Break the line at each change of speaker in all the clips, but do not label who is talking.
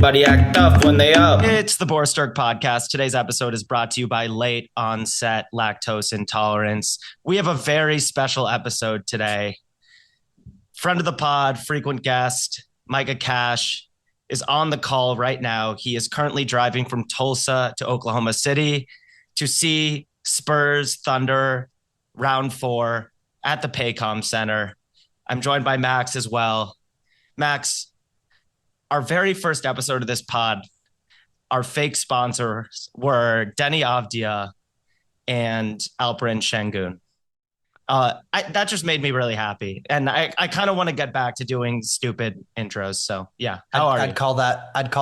Everybody act tough when they up.
It's the Borsturk Podcast. Today's episode is brought to you by late onset lactose intolerance. We have a very special episode today. Friend of the pod, frequent guest, Micah Cash is on the call right now. He is currently driving from Tulsa to Oklahoma City to see Spurs Thunder round 4 at the Paycom Center. I'm joined by Max as well. Max, our very first episode of this pod, our fake sponsors were Denny Avdia and Alperin Şengün. That just made me really happy. And I kind of want to get back to doing stupid intros. So yeah, how are you?
I'd call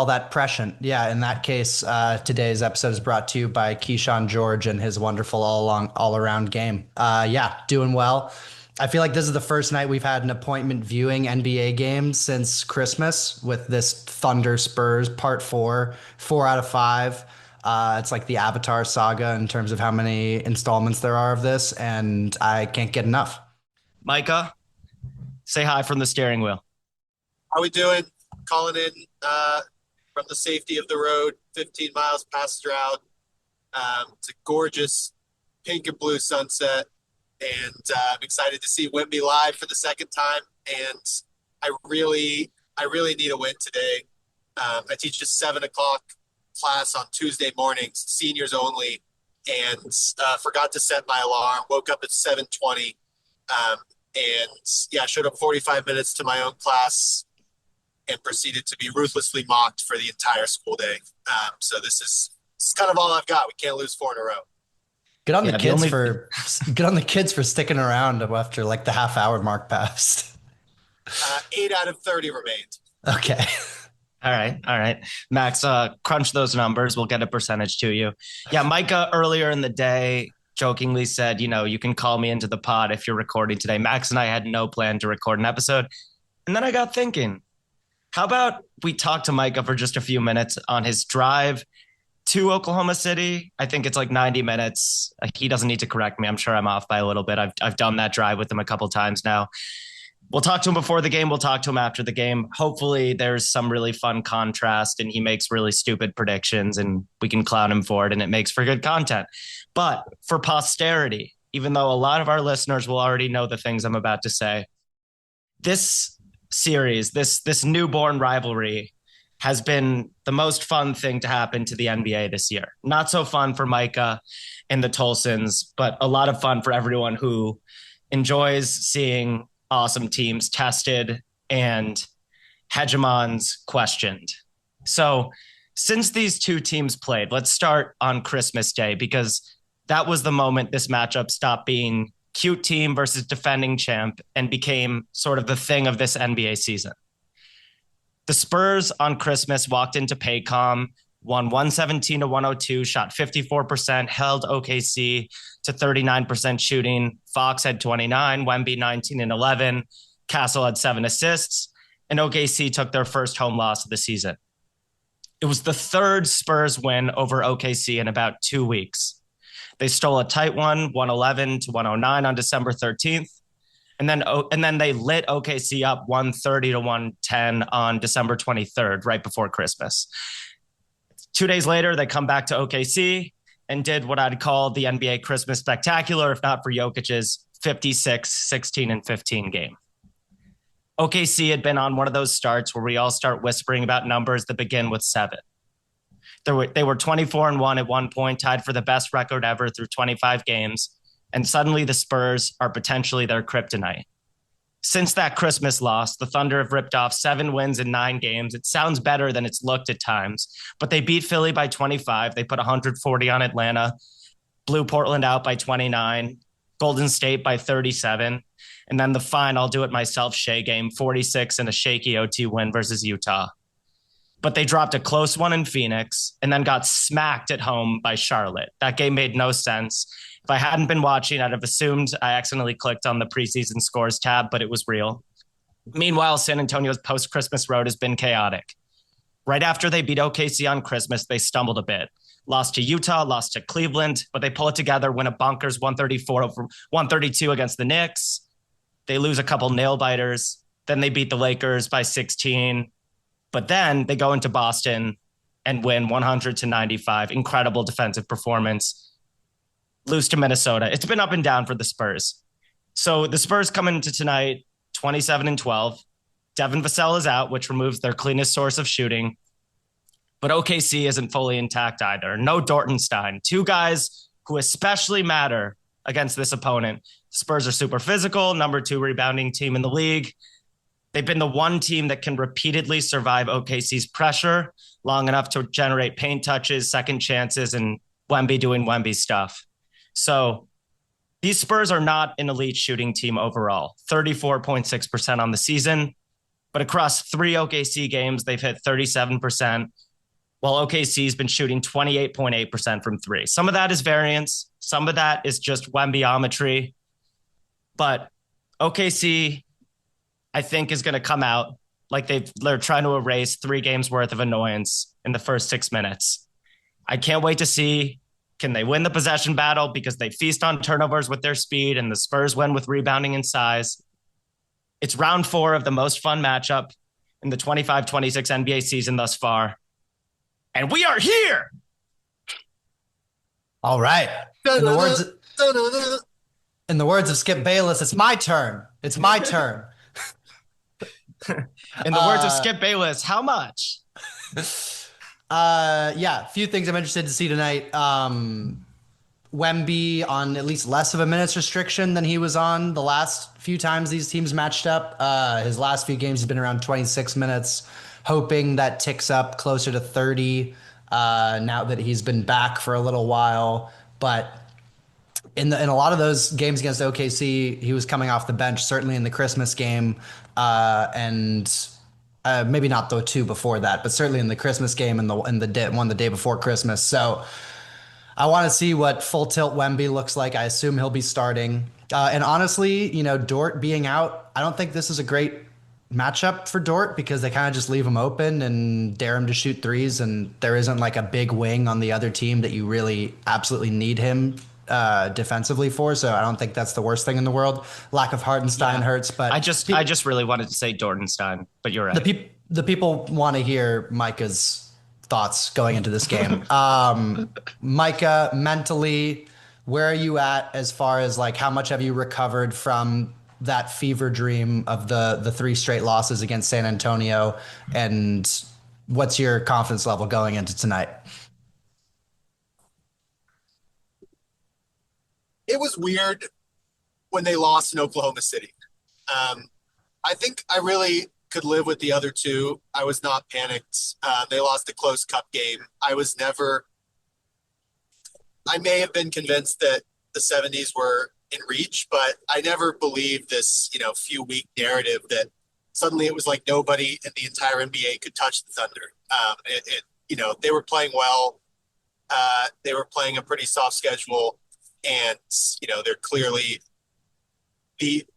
that prescient. Yeah, in that case, today's episode is brought to you by Keyshawn George and his wonderful all around game. Yeah, doing well. I feel like this is the first night we've had an appointment viewing NBA games since Christmas with this Thunder Spurs part 4 out of 5. It's like the Avatar saga in terms of how many installments there are of this, and I can't get enough.
Micah, say hi from the steering wheel.
How we doing? Calling in from the safety of the road, 15 miles past Stroud. It's a gorgeous pink and blue sunset. And I'm excited to see Wemby live for the second time. And I really need a win today. I teach a 7 o'clock class on Tuesday mornings, seniors only, and forgot to set my alarm. Woke up at 7:20, and showed up 45 minutes to my own class and proceeded to be ruthlessly mocked for the entire school day. So this is kind of all I've got. We can't lose 4 in a row.
Good on the kids for sticking around after like the half hour mark passed.
8 out of 30 remained.
Okay.
All right. Max, crunch those numbers. We'll get a percentage to you. Yeah, Micah earlier in the day jokingly said, you can call me into the pod if you're recording today. Max and I had no plan to record an episode. And then I got thinking, how about we talk to Micah for just a few minutes on his drive to Oklahoma City? I think it's like 90 minutes. He doesn't need to correct me. I'm sure I'm off by a little bit. I've done that drive with him a couple times now. We'll talk to him before the game. We'll talk to him after the game. Hopefully there's some really fun contrast and he makes really stupid predictions and we can clown him for it and it makes for good content. But for posterity, even though a lot of our listeners will already know the things I'm about to say, this series, this newborn rivalry has been the most fun thing to happen to the NBA this year. Not so fun for Micah and the Tulsans, but a lot of fun for everyone who enjoys seeing awesome teams tested and hegemons questioned. So since these two teams played, let's start on Christmas Day, because that was the moment this matchup stopped being cute team versus defending champ and became sort of the thing of this NBA season. The Spurs on Christmas walked into Paycom, won 117-102, shot 54%, held OKC to 39% shooting. Fox had 29, Wemby 19 and 11, Castle had 7 assists, and OKC took their first home loss of the season. It was the third Spurs win over OKC in about 2 weeks. They stole a tight one, 111-109 on December 13th. And then they lit OKC up 130-110 on December 23rd, right before Christmas. 2 days later, they come back to OKC and did what I'd call the NBA Christmas spectacular, if not for Jokic's 56, 16, and 15 game. OKC had been on one of those starts where we all start whispering about numbers that begin with 7. They were 24-1 at one point, tied for the best record ever through 25 games. And suddenly the Spurs are potentially their kryptonite. Since that Christmas loss, the Thunder have ripped off 7 wins in 9 games. It sounds better than it's looked at times, but they beat Philly by 25. They put 140 on Atlanta, blew Portland out by 29, Golden State by 37. And then the fine, I'll do it myself, Shea game, 46 and a shaky OT win versus Utah. But they dropped a close one in Phoenix and then got smacked at home by Charlotte. That game made no sense. If I hadn't been watching, I'd have assumed I accidentally clicked on the preseason scores tab, but it was real. Meanwhile, San Antonio's post-Christmas road has been chaotic. Right after they beat OKC on Christmas, they stumbled a bit. Lost to Utah, lost to Cleveland, but they pull it together, win a bonkers 134 over 132 against the Knicks. They lose a couple nail biters. Then they beat the Lakers by 16. But then they go into Boston and win 100-95. Incredible defensive performance. Lose to Minnesota. It's been up and down for the Spurs. So the Spurs come into tonight 27-12. Devin Vassell is out, which removes their cleanest source of shooting. But OKC isn't fully intact either. No Dortenstein. Two guys who especially matter against this opponent. Spurs are super physical, number 2 rebounding team in the league. They've been the one team that can repeatedly survive OKC's pressure long enough to generate paint touches, second chances, and Wemby doing Wemby stuff. So these Spurs are not an elite shooting team overall, 34.6% on the season. But across 3 OKC games, they've hit 37%, while OKC's been shooting 28.8% from 3. Some of that is variance. Some of that is just Wembiometry. But OKC, I think, is going to come out like they're trying to erase 3 games worth of annoyance in the first 6 minutes. I can't wait to see, can they win the possession battle because they feast on turnovers with their speed and the Spurs win with rebounding and size. It's round 4 of the most fun matchup in the 25-26 NBA season thus far. And we are here.
All right. In the words of Skip Bayless, it's my turn. It's my turn.
In the words of Skip Bayless, how much?
A few things I'm interested to see tonight. Wemby on at least less of a minutes restriction than he was on the last few times these teams matched up. His last few games has been around 26 minutes, hoping that ticks up closer to 30 now that he's been back for a little while. But in a lot of those games against OKC, he was coming off the bench, certainly in the Christmas game, and maybe not the 2 before that, but certainly in the Christmas game and the day before Christmas. So I want to see what full tilt Wemby looks like. I assume he'll be starting. And honestly, Dort being out, I don't think this is a great matchup for Dort because they kind of just leave him open and dare him to shoot threes. And there isn't like a big wing on the other team that you really absolutely need him defensively for. So I don't think that's the worst thing in the world. Lack of Hartenstein hurts, but
I just really wanted to say Dortenstein, but you're right.
The people want to hear Micah's thoughts going into this game. Micah, mentally, where are you at as far as like how much have you recovered from that fever dream of the 3 straight losses against San Antonio, and what's your confidence level going into tonight?
It was weird when they lost in Oklahoma City. I think I really could live with the other 2. I was not panicked. They lost a close cup game. I may have been convinced that the 70s were in reach, but I never believed this, few week narrative that suddenly it was like nobody in the entire NBA could touch the Thunder. They were playing well. They were playing a pretty soft schedule, and, they're clearly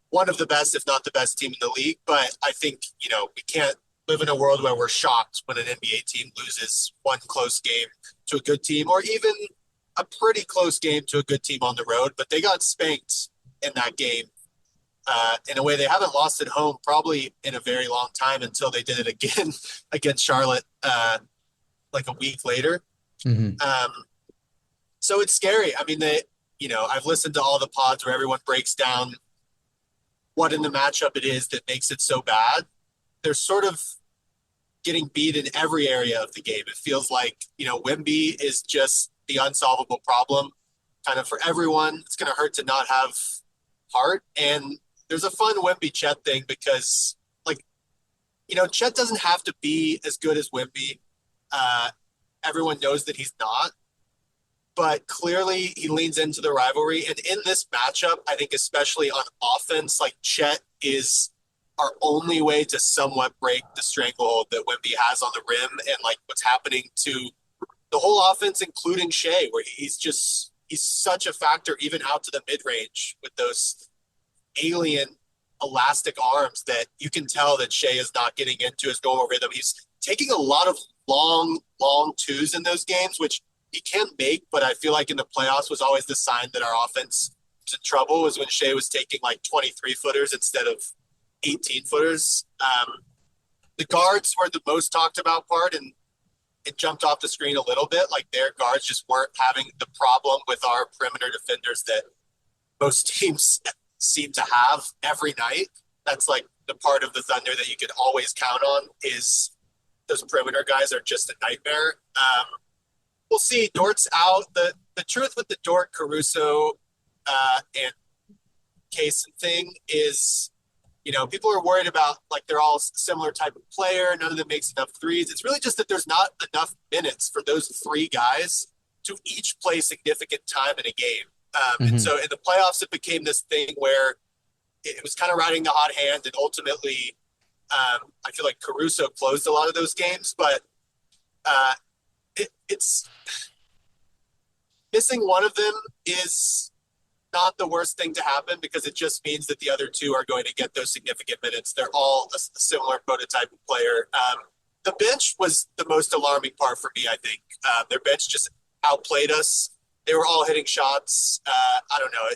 one of the best, if not the best team in the league. But I think, we can't live in a world where we're shocked when an NBA team loses one close game to a good team, or even a pretty close game to a good team on the road. But they got spanked in that game in a way they haven't lost at home probably in a very long time until they did it again against Charlotte like a week later.
Mm-hmm.
So it's scary. I mean, I've listened to all the pods where everyone breaks down what in the matchup it is that makes it so bad. They're sort of getting beat in every area of the game. It feels like, Wemby is just the unsolvable problem kind of for everyone. It's going to hurt to not have heart. And there's a fun Wemby Chet thing because, Chet doesn't have to be as good as Wemby. Everyone knows that he's not. But clearly he leans into the rivalry. And in this matchup, I think especially on offense, Chet is our only way to somewhat break the stranglehold that Wemby has on the rim and what's happening to the whole offense, including Shea, where he's such a factor even out to the mid-range with those alien elastic arms that you can tell that Shea is not getting into his normal rhythm. He's taking a lot of long twos in those games, which he can make, but I feel like in the playoffs was always the sign that our offense was in trouble, was when Shea was taking 23-footers instead of 18-footers. the guards were the most talked about part, and it jumped off the screen a little bit. Like their guards just weren't having the problem with our perimeter defenders that most teams seem to have every night. That's like the part of the Thunder that you can always count on is those perimeter guys are just a nightmare. We'll see. Dort's out. The truth with the Dort, Caruso, and Kaysen thing is, people are worried about like they're all similar type of player. None of them makes enough threes. It's really just that there's not enough minutes for those three guys to each play significant time in a game. And so in the playoffs, it became this thing where it was kind of riding the hot hand, and ultimately, I feel like Caruso closed a lot of those games, but it's missing one of them is not the worst thing to happen because it just means that the other two are going to get those significant minutes. They're all a similar prototype of player. The bench was the most alarming part for me, I think. Their bench just outplayed us. They were all hitting shots. I don't know.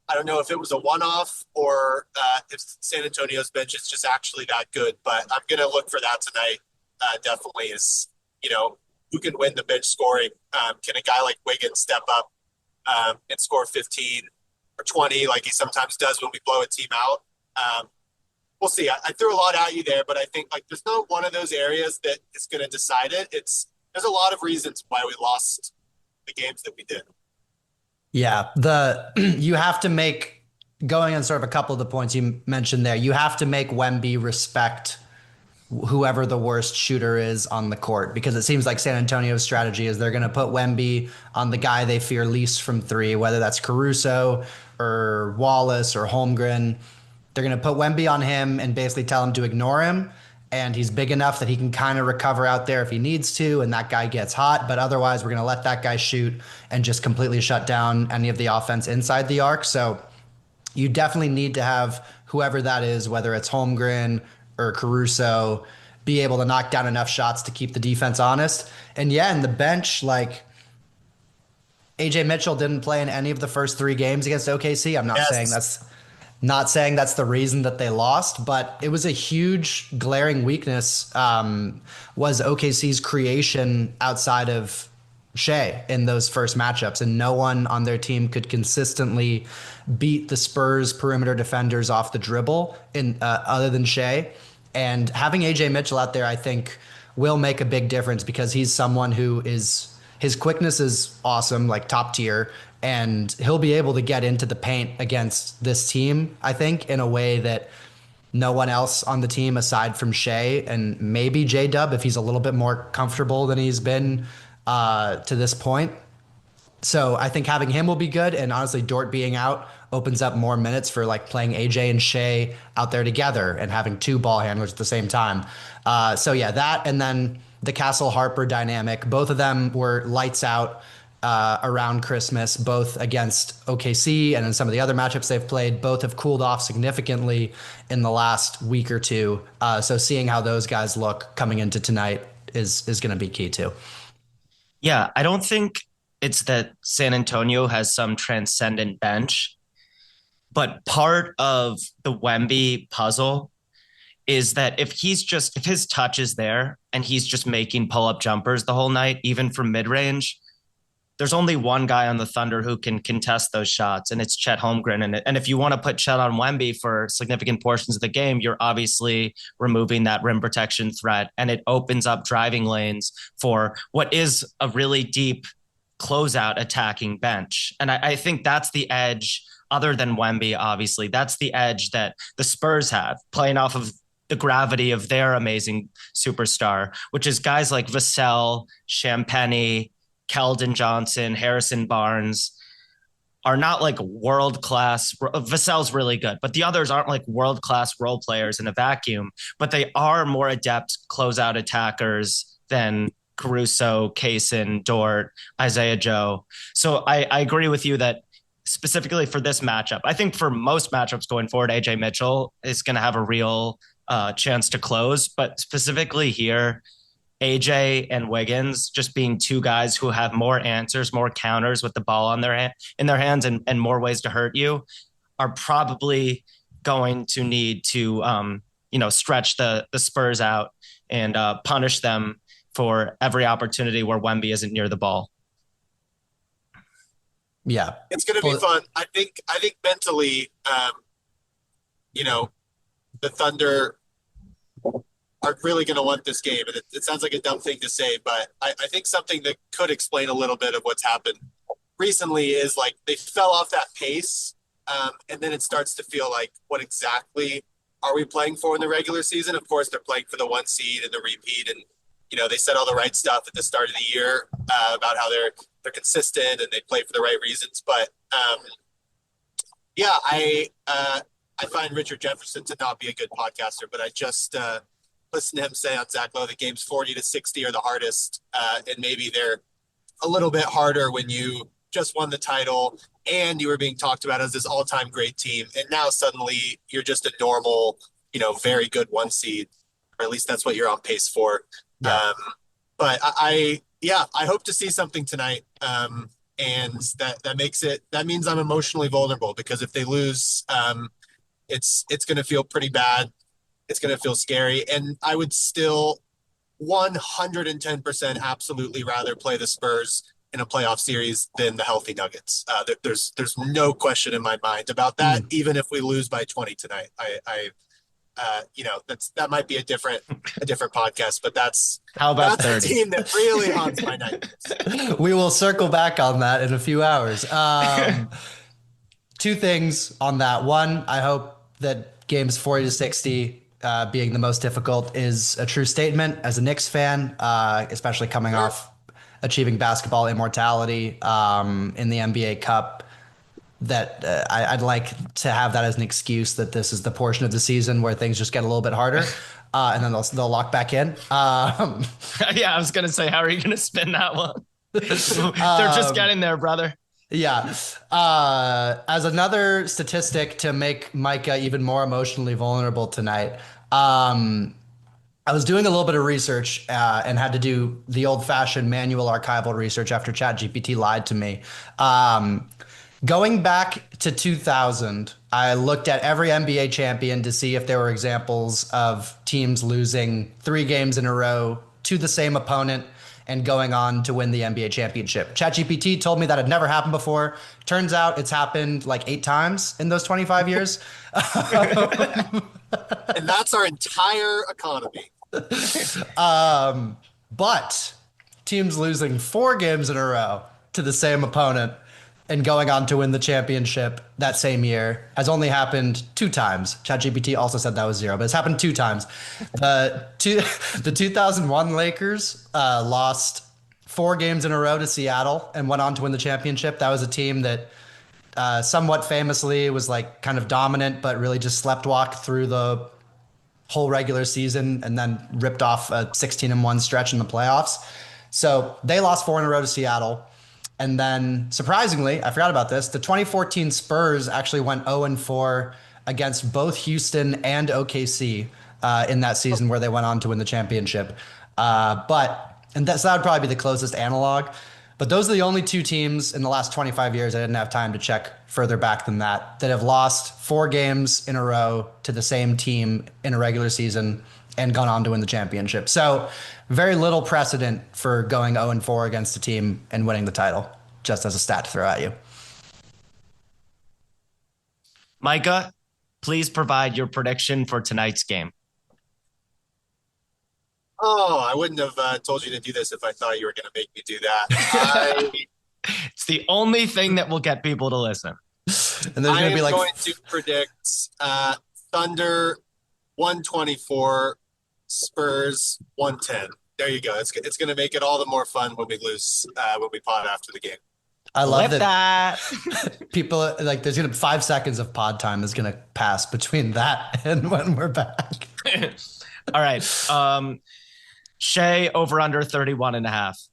I don't know if it was a one-off or if San Antonio's bench is just actually that good, but I'm going to look for that tonight. Definitely is, who can win the bench scoring? Can a guy like Wiggins step up and score 15 or 20 like he sometimes does when we blow a team out? We'll see. I threw a lot at you there, but I think like there's not one of those areas that is going to decide it. There's a lot of reasons why we lost the games that we did.
Yeah, you have to make, going on sort of a couple of the points you mentioned there, you have to make Wemby respect whoever the worst shooter is on the court, because it seems like San Antonio's strategy is they're going to put Wemby on the guy they fear least from three, whether that's Caruso or Wallace or Holmgren. They're going to put Wemby on him and basically tell him to ignore him. And he's big enough that he can kind of recover out there if he needs to, and that guy gets hot. But otherwise, we're going to let that guy shoot and just completely shut down any of the offense inside the arc. So you definitely need to have whoever that is, whether it's Holmgren or Caruso, be able to knock down enough shots to keep the defense honest. And yeah, in the bench, like AJ Mitchell didn't play in any of the first three games against OKC. I'm not saying that's the reason that they lost, but it was a huge glaring weakness, was OKC's creation outside of Shea in those first matchups, and no one on their team could consistently beat the Spurs perimeter defenders off the dribble other than Shea. And having AJ Mitchell out there, I think, will make a big difference because he's someone who his quickness is awesome, like top tier, and he'll be able to get into the paint against this team, I think, in a way that no one else on the team aside from Shea and maybe J-Dub, if he's a little bit more comfortable than he's been to this point. So I think having him will be good. And honestly, Dort being out opens up more minutes for like playing AJ and Shea out there together and having two ball handlers at the same time. So yeah, that, and then the Castle Harper dynamic, both of them were lights out around Christmas, both against OKC and in some of the other matchups they've played. Both have cooled off significantly in the last week or two. So seeing how those guys look coming into tonight is going to be key too.
Yeah, I don't think it's that San Antonio has some transcendent bench, but part of the Wemby puzzle is that if his touch is there and he's just making pull-up jumpers the whole night, even from mid-range, there's only one guy on the Thunder who can contest those shots, and it's Chet Holmgren. And if you want to put Chet on Wemby for significant portions of the game, you're obviously removing that rim protection threat, and it opens up driving lanes for what is a really deep closeout attacking bench. And I think that's the edge, other than Wemby, obviously. That's the edge that the Spurs have, playing off of the gravity of their amazing superstar, which is guys like Vassell, Champagny, Keldon Johnson, Harrison Barnes are not like world-class. Vassell's really good, but the others aren't like world-class role players in a vacuum, but they are more adept closeout attackers than Caruso, Kaysen, Dort, Isaiah Joe. So I agree with you that specifically for this matchup, I think for most matchups going forward, AJ Mitchell is going to have a real chance to close, but specifically here, AJ and Wiggins just being two guys who have more answers, more counters with the ball in their hands and more ways to hurt you are probably going to need to stretch the Spurs out and punish them for every opportunity where Wemby isn't near the ball.
Yeah,
it's going to be fun. I think mentally, the Thunder are really going to want this game. And it sounds like a dumb thing to say, but I think something that could explain a little bit of what's happened recently is like they fell off that pace. And then it starts to feel like, what exactly are we playing for in the regular season? Of course, they're playing for the 1 seed and the repeat. And, they said all the right stuff at the start of the year about how they're consistent and they play for the right reasons. But I find Richard Jefferson to not be a good podcaster, but I just listened to him say on Zach Lowe that games 40 to 60 are the hardest. And maybe they're a little bit harder when you just won the title and you were being talked about as this all-time great team. And now suddenly you're just a normal, very good 1 seed, or at least that's what you're on pace for. Yeah. But I hope to see something tonight. And that means I'm emotionally vulnerable, because if they lose, it's going to feel pretty bad. It's going to feel scary. And I would still 110% absolutely rather play the Spurs in a playoff series than the healthy Nuggets. There's no question in my mind about that. Even if we lose by 20 tonight, that might be a different podcast, but that's a team that really haunts my nightmares.
We will circle back on that in a few hours. 2 things on that. One, I hope that games 40 to 60 being the most difficult is a true statement as a Knicks fan, especially coming off achieving basketball immortality in the NBA Cup. That I'd like to have that as an excuse that this is the portion of the season where things just get a little bit harder, and then they'll lock back in.
Yeah, I was gonna say, how are you gonna spin that one? They're just getting there, brother.
Yeah. As another statistic to make Micah even more emotionally vulnerable tonight, I was doing a little bit of research and had to do the old-fashioned manual archival research after ChatGPT lied to me. Going back to 2000, I looked at every NBA champion to see if there were examples of teams losing 3 games in a row to the same opponent and going on to win the NBA championship. ChatGPT told me that had never happened before. Turns out it's happened like 8 times in those 25 years.
And that's our entire economy.
But teams losing 4 games in a row to the same opponent and going on to win the championship that same year has only happened 2 times. ChatGPT also said that was 0, but it's happened 2 times. The 2001 Lakers lost 4 games in a row to Seattle and went on to win the championship. That was a team that somewhat famously was like kind of dominant, but really just sleptwalked through the whole regular season and then ripped off a 16-1 stretch in the playoffs. So they lost 4 in a row to Seattle. And then, surprisingly, I forgot about this, the 2014 Spurs actually went 0-4 against both Houston and OKC in that season where they went on to win the championship. So that would probably be the closest analog. But those are the only 2 teams in the last 25 years, I didn't have time to check further back than that have lost 4 games in a row to the same team in a regular season and gone on to win the championship. So very little precedent for going 0-4 against a team and winning the title, just as a stat to throw at you.
Micah, please provide your prediction for tonight's game.
Oh, I wouldn't have told you to do this if I thought you were going to make me do that.
It's the only thing that will get people to listen.
And there's going to be like
going to predict Thunder 124, Spurs 110. There you go. It's going to make it all the more fun when we lose, when we pod after the game.
I love that. People like there's going to be 5 seconds of pod time is going to pass between that and when we're back.
All right. Shea over under 31.5.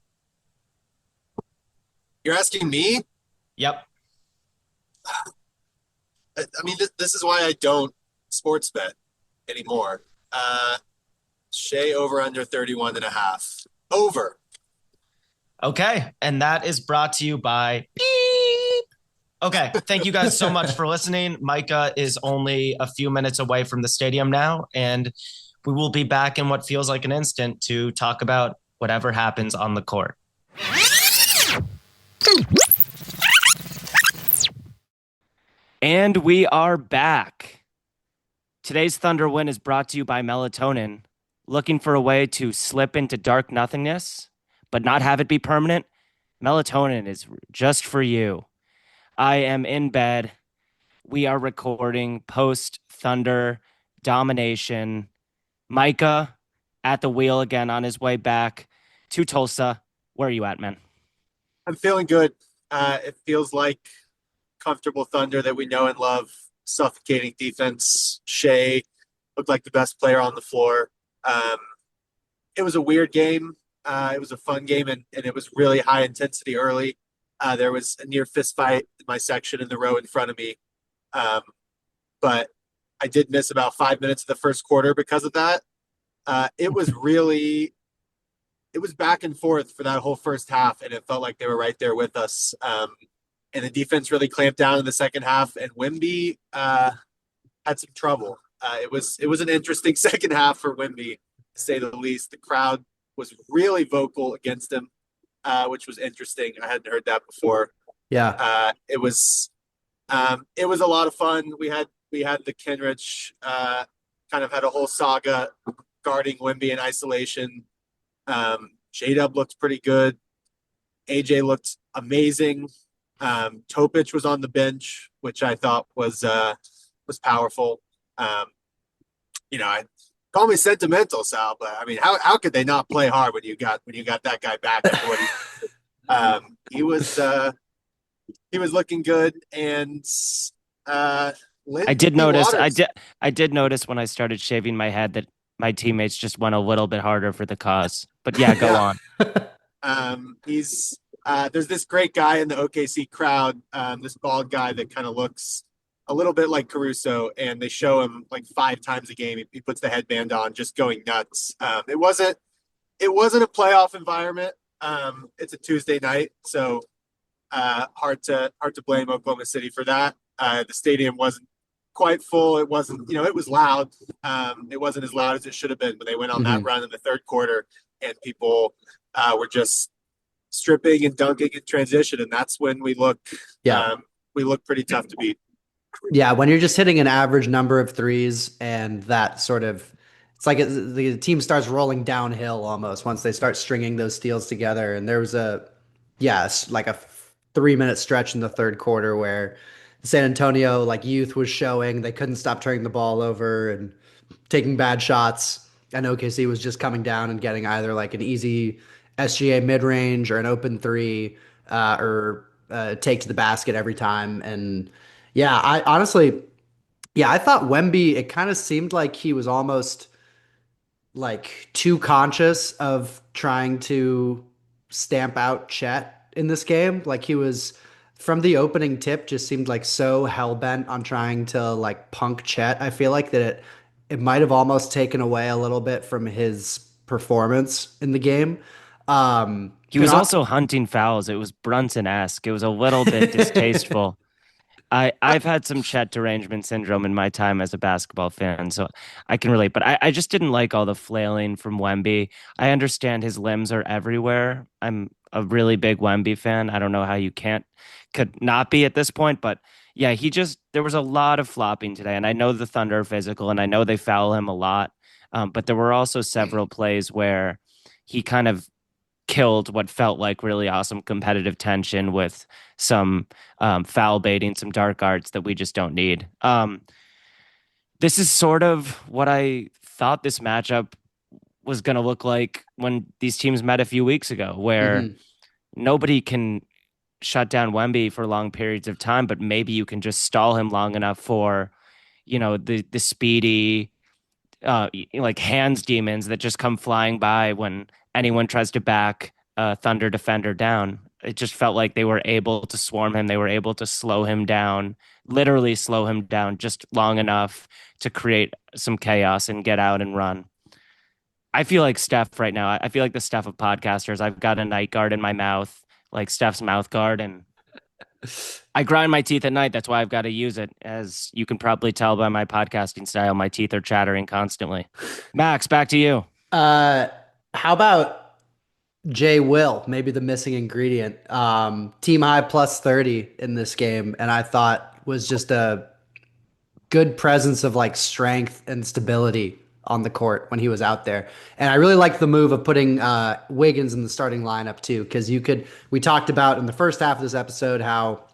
You're asking me?
Yep.
I mean, this is why I don't sports bet anymore. Shea over under 31.5. Over.
Okay. And that is brought to you by Beep. Okay. Thank you guys so much for listening. Micah is only a few minutes away from the stadium now, and we will be back in what feels like an instant to talk about whatever happens on the court. And we are back. Today's Thunder win is brought to you by Melatonin. Looking for a way to slip into dark nothingness, but not have it be permanent? Melatonin is just for you. I am in bed. We are recording post Thunder domination. Micah at the wheel again on his way back to Tulsa. Where are you at, man?
I'm feeling good. It feels like comfortable Thunder that we know and love. Suffocating defense. Shea looked like the best player on the floor. It was a weird game. It was a fun game, and it was really high intensity early. There was a near fist fight in my section in the row in front of me. But I did miss about 5 minutes of the first quarter because of that. It was back and forth for that whole first half, and it felt like they were right there with us. And the defense really clamped down in the second half, and Wemby had some trouble. It was an interesting second half for Wemby, to say the least. The crowd was really vocal against him, which was interesting. I hadn't heard that before.
Yeah.
It was a lot of fun. We had the Kenrich kind of had a whole saga guarding Wemby in isolation. J-Dub looked pretty good. AJ looked amazing. Topic was on the bench, which I thought was powerful. I call me sentimental, Sal, but I mean, how could they not play hard when you got that guy back? He was looking good, and
I did notice. I did notice when I started shaving my head that my teammates just went a little bit harder for the cause. But yeah, go on.
There's this great guy in the OKC crowd, this bald guy that kind of looks a little bit like Caruso, and they show him like 5 times a game. He puts the headband on, just going nuts. It wasn't a playoff environment. It's a Tuesday night, so hard to blame Oklahoma City for that. The stadium wasn't quite full. It wasn't, it was loud. It wasn't as loud as it should have been when they went on that run in the third quarter, and people were just stripping and dunking in transition, and that's when we look pretty tough to beat.
Yeah, when you're just hitting an average number of threes, and that sort of, it's like the team starts rolling downhill almost once they start stringing those steals together. And there was like a 3-minute stretch in the third quarter where San Antonio youth was showing. They couldn't stop turning the ball over and taking bad shots, and OKC was just coming down and getting either like an easy SGA mid-range or an open three or take to the basket every time. And yeah, I honestly, I thought Wemby, it kind of seemed like he was almost too conscious of trying to stamp out Chet in this game. Like he was, from the opening tip, just seemed like so hell-bent on trying to punk Chet. I feel like that it might have almost taken away a little bit from his performance in the game.
He was also hunting fouls. It was Brunson-esque. It was a little bit distasteful. I've had some Chet derangement syndrome in my time as a basketball fan, so I can relate. But I just didn't like all the flailing from Wemby. I understand his limbs are everywhere. I'm a really big Wemby fan. I don't know how you could not be at this point, but yeah, there was a lot of flopping today, and I know the Thunder are physical, and I know they foul him a lot, but there were also several plays where he kind of killed what felt like really awesome competitive tension with some foul baiting, some dark arts that we just don't need. This is sort of what I thought this matchup was going to look like when these teams met a few weeks ago, where nobody can shut down Wemby for long periods of time, but maybe you can just stall him long enough for, the speedy, hands demons that just come flying by when anyone tries to back a Thunder defender down. It just felt like they were able to swarm him. They were able to slow him down, literally slow him down just long enough to create some chaos and get out and run. I feel like Steph right now. I feel like the Steph of podcasters. I've got a night guard in my mouth, like Steph's mouth guard. And I grind my teeth at night. That's why I've got to use it. As you can probably tell by my podcasting style, my teeth are chattering constantly. Max, back to you.
Uh, how about Jay Will, maybe the missing ingredient? Team high plus 30 in this game, and I thought was just a good presence of like strength and stability on the court when he was out there. And I really liked the move of putting Wiggins in the starting lineup too, because we talked about in the first half of this episode how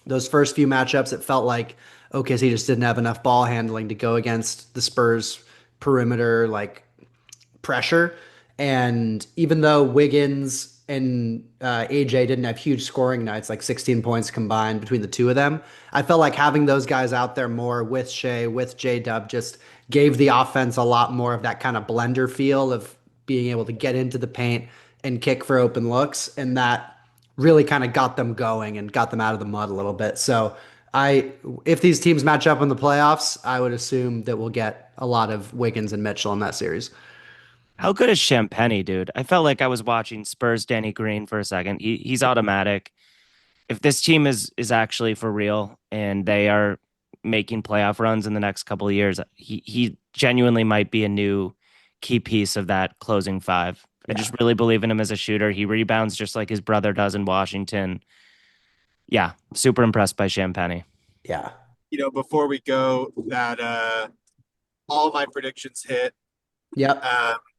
those first few matchups, it felt like OKC just didn't have enough ball handling to go against the Spurs perimeter like pressure. And even though Wiggins and AJ didn't have huge scoring nights, like 16 points combined between the two of them, I felt like having those guys out there more with Shea, with J Dub, just gave the offense a lot more of that kind of blender feel of being able to get into the paint and kick for open looks. And that really kind of got them going and got them out of the mud a little bit. So if these teams match up in the playoffs, I would assume that we'll get a lot of Wiggins and Mitchell in that series.
How good is Champagny, dude? I felt like I was watching Spurs Danny Green for a second. He's automatic. If this team is actually for real and they are making playoff runs in the next couple of years, he genuinely might be a new key piece of that closing five. I just really believe in him as a shooter. He rebounds just like his brother does in Washington. Yeah, super impressed by Champagny.
Yeah.
Before we go, that all of my predictions hit.
Yep.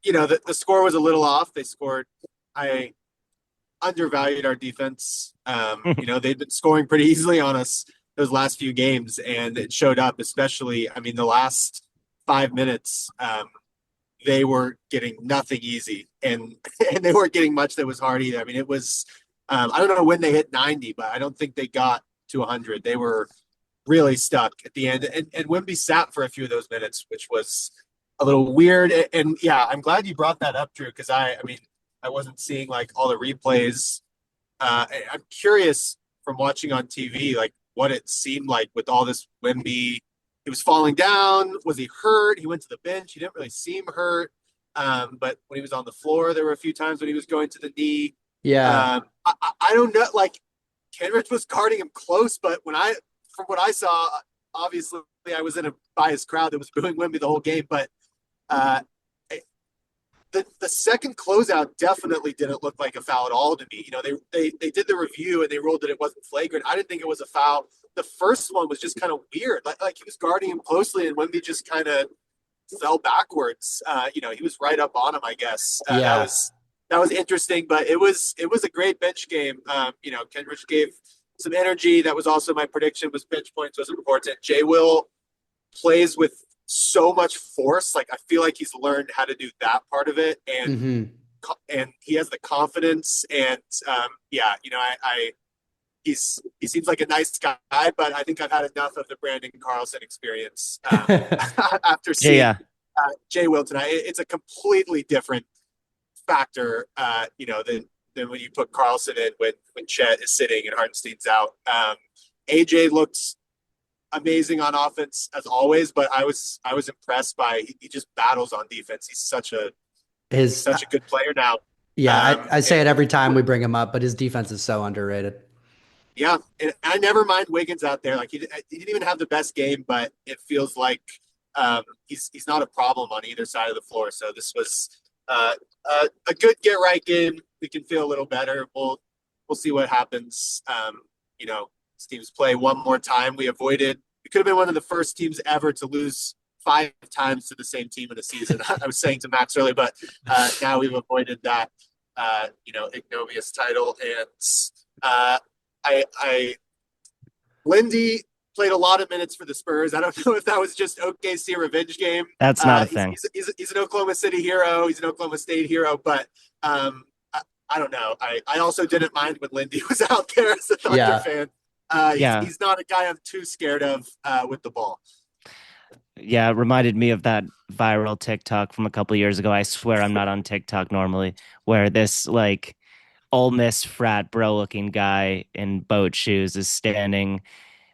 The score was a little off. I undervalued our defense. They've been scoring pretty easily on us those last few games, and it showed up, especially, the last 5 minutes, they were getting nothing easy, and they weren't getting much that was hard either. It was, I don't know when they hit 90, but I don't think they got to 100. They were really stuck at the end, and Wemby sat for a few of those minutes, which was a little weird. And yeah, I'm glad you brought that up, Drew, because I wasn't seeing like all the replays. I'm curious from watching on TV, like what it seemed like with all this Wemby. He was falling down. Was he hurt? He went to the bench. He didn't really seem hurt. But when he was on the floor, there were a few times when he was going to the knee.
Yeah.
I don't know. Like Kenrich was guarding him close, but from what I saw, obviously I was in a biased crowd that was booing Wemby the whole game. But the second closeout definitely didn't look like a foul at all to me. They did the review and they ruled that it wasn't flagrant. I didn't think it was a foul. The first one was just kind of weird. Like he was guarding him closely, and Wemby just kind of fell backwards. He was right up on him, I guess. That was interesting, but it was a great bench game. Kenrich gave some energy. That was also my prediction, was bench points was important. Jay Will plays with so much force. Like I feel like he's learned how to do that part of it, and and he has the confidence. And he seems like a nice guy, but I think I've had enough of the Brandon Carlson experience after seeing Jay Will tonight. It's a completely different factor, than when you put Carlson in when Chet is sitting and Hartenstein's out. AJ looks amazing on offense as always, but I was impressed by he just battles on defense. He's such a good player now.
Yeah, I say it every time we bring him up, but his defense is so underrated.
Yeah, and I never mind Wiggins out there. Like he didn't even have the best game, but it feels like he's not a problem on either side of the floor. So this was a good get right game. We can feel a little better. We'll see what happens. These teams play one more time. We could have been one of the first teams ever to lose 5 times to the same team in a season. I was saying to Max earlier, but now we've avoided that, ignominious title. And Lindy played a lot of minutes for the Spurs. I don't know if that was just OKC revenge game.
That's not a thing.
He's an Oklahoma City hero. He's an Oklahoma State hero, but I don't know. I also didn't mind when Lindy was out there as a Thunder fan. He's not a guy I'm too scared of with the ball.
Yeah, it reminded me of that viral TikTok from a couple of years ago. I swear I'm not on TikTok normally, where this like Ole Miss frat bro looking guy in boat shoes is standing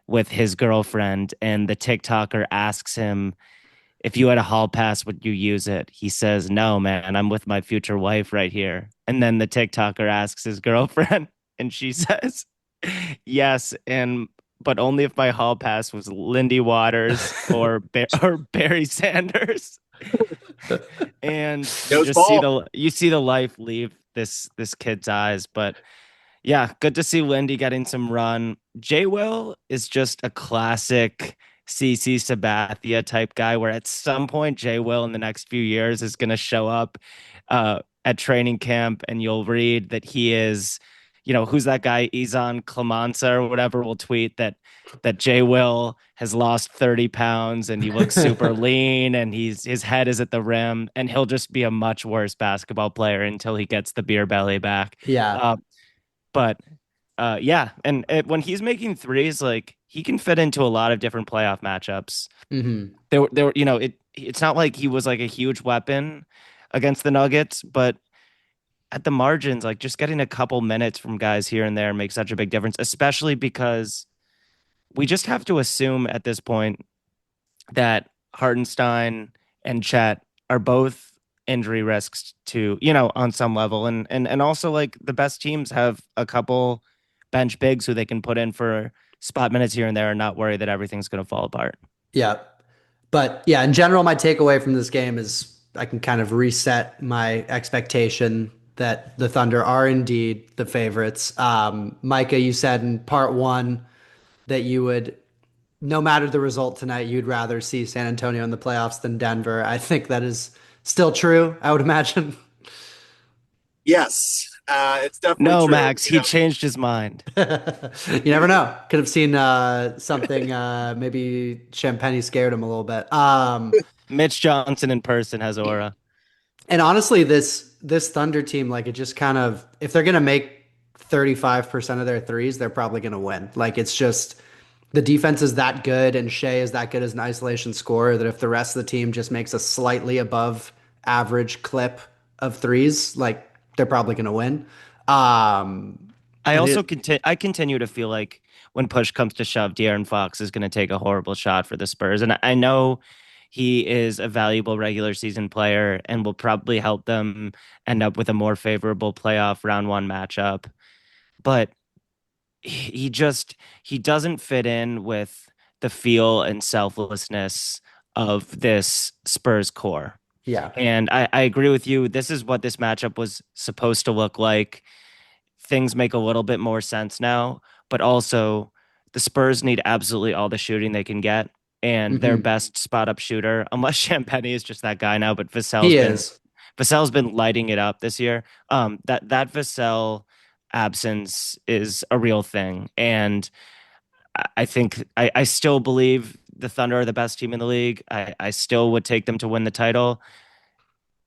with his girlfriend, and the TikToker asks him, if you had a hall pass, would you use it? He says, no, man, I'm with my future wife right here. And then the TikToker asks his girlfriend, and she says, Yes, and but only if my hall pass was Lindy Waters or or Barry Sanders. And you
Knows
just see
ball.
the life leave this kid's eyes. But yeah, good to see Lindy getting some run. J Will is just a classic CC Sabathia type guy where at some point J Will in the next few years is gonna show up at training camp and you'll read that he is, who's that guy, Izan Clemenza or whatever will tweet that Jay Will has lost 30 pounds and he looks super lean and his head is at the rim and he'll just be a much worse basketball player until he gets the beer belly back.
Yeah.
But yeah, and when he's making threes, like he can fit into a lot of different playoff matchups.
Hmm.
There, it's not like he was like a huge weapon against the Nuggets, but at the margins, like just getting a couple minutes from guys here and there makes such a big difference, especially because we just have to assume at this point that Hartenstein and Chet are both injury risks to, on some level. And also like the best teams have a couple bench bigs who they can put in for spot minutes here and there and not worry that everything's going to fall apart.
Yeah. But yeah, in general, my takeaway from this game is I can kind of reset my expectation that the Thunder are indeed the favorites. Micah, you said in part one that you would, no matter the result tonight, you'd rather see San Antonio in the playoffs than Denver. I think that is still true, I would imagine.
Yes, it's definitely
No,
true.
Max, he changed his mind.
You never know. Could have seen something, maybe Champagne scared him a little bit.
Mitch Johnson in person has aura.
And honestly, this Thunder team, like it just kind of, if they're gonna make 35% of their threes, they're probably gonna win. Like it's just the defense is that good, and Shea is that good as an isolation scorer that if the rest of the team just makes a slightly above average clip of threes, like they're probably gonna win.
I
And
also
it,
I continue to feel like when push comes to shove, De'Aaron Fox is going to take a horrible shot for the Spurs, and I know he is a valuable regular season player and will probably help them end up with a more favorable playoff round one matchup. But he doesn't fit in with the feel and selflessness of this Spurs core.
yeah,
And I agree with you. This is what this matchup was supposed to look like. Things make a little bit more sense now, but also the Spurs need absolutely all the shooting they can get. And their
hmm,
best spot up shooter, unless Champagne is just that guy now, but
he is.
Vassell's been lighting it up this year. That Vassell absence is a real thing. And I think I still believe the Thunder are the best team in the league. I still would take them to win the title.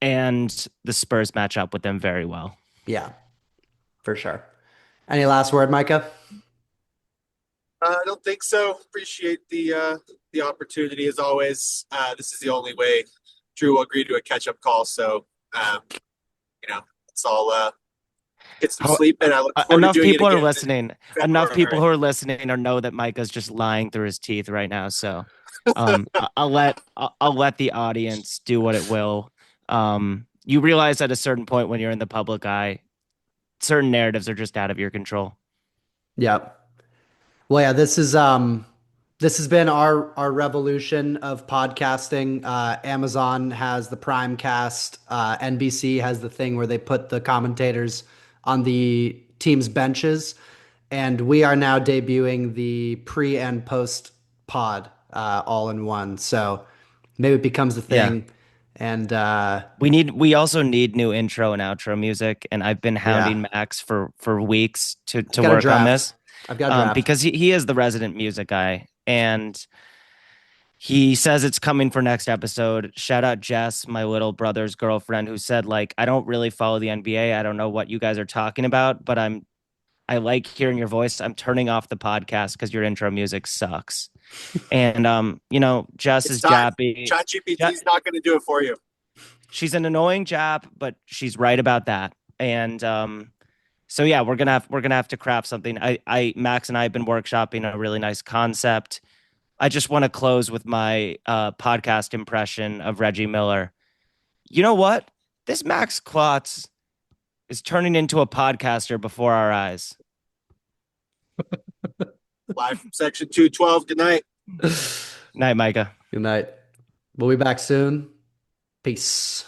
And the Spurs match up with them very well.
Yeah, for sure. Any last word, Micah?
I don't think so. Appreciate the opportunity as always. This is the only way Drew will agree to a catch up call. So let's all get some
How,
sleep, and I look forward to
enough
doing it
people are
again
listening.
in
Enough people
February.
who are listening or know that Micah's just lying through his teeth right now. So, I'll let the audience do what it will. You realize at a certain point when you're in the public eye, certain narratives are just out of your control.
Yep. Well, yeah, this has been our revolution of podcasting. Amazon has the Prime Cast. NBC has the thing where they put the commentators on the team's benches, and we are now debuting the pre and post pod all in one. So maybe it becomes a
Yeah.
thing. And
We also need new intro and outro music, and I've been
yeah,
hounding Max for weeks
I've
to
got a
work on
draft.
this.
I've got a draft.
Because he is the resident music guy, and he says it's coming for next episode. Shout out Jess, my little brother's girlfriend, who said like I don't really follow the NBA. I don't know what you guys are talking about, but I like hearing your voice. I'm turning off the podcast because your intro music sucks. And Jess
It's
is
time.
jappy.
ChatGPT is not going to do it for you.
She's an annoying Jap, but she's right about that. And so yeah, we're gonna have to craft something. I Max and I have been workshopping a really nice concept. I just want to close with my podcast impression of Reggie Miller. You know what? This Max Klotz is turning into a podcaster before our eyes.
Live from section 212. Good night.
Night, Micah.
Good night. We'll be back soon. Peace.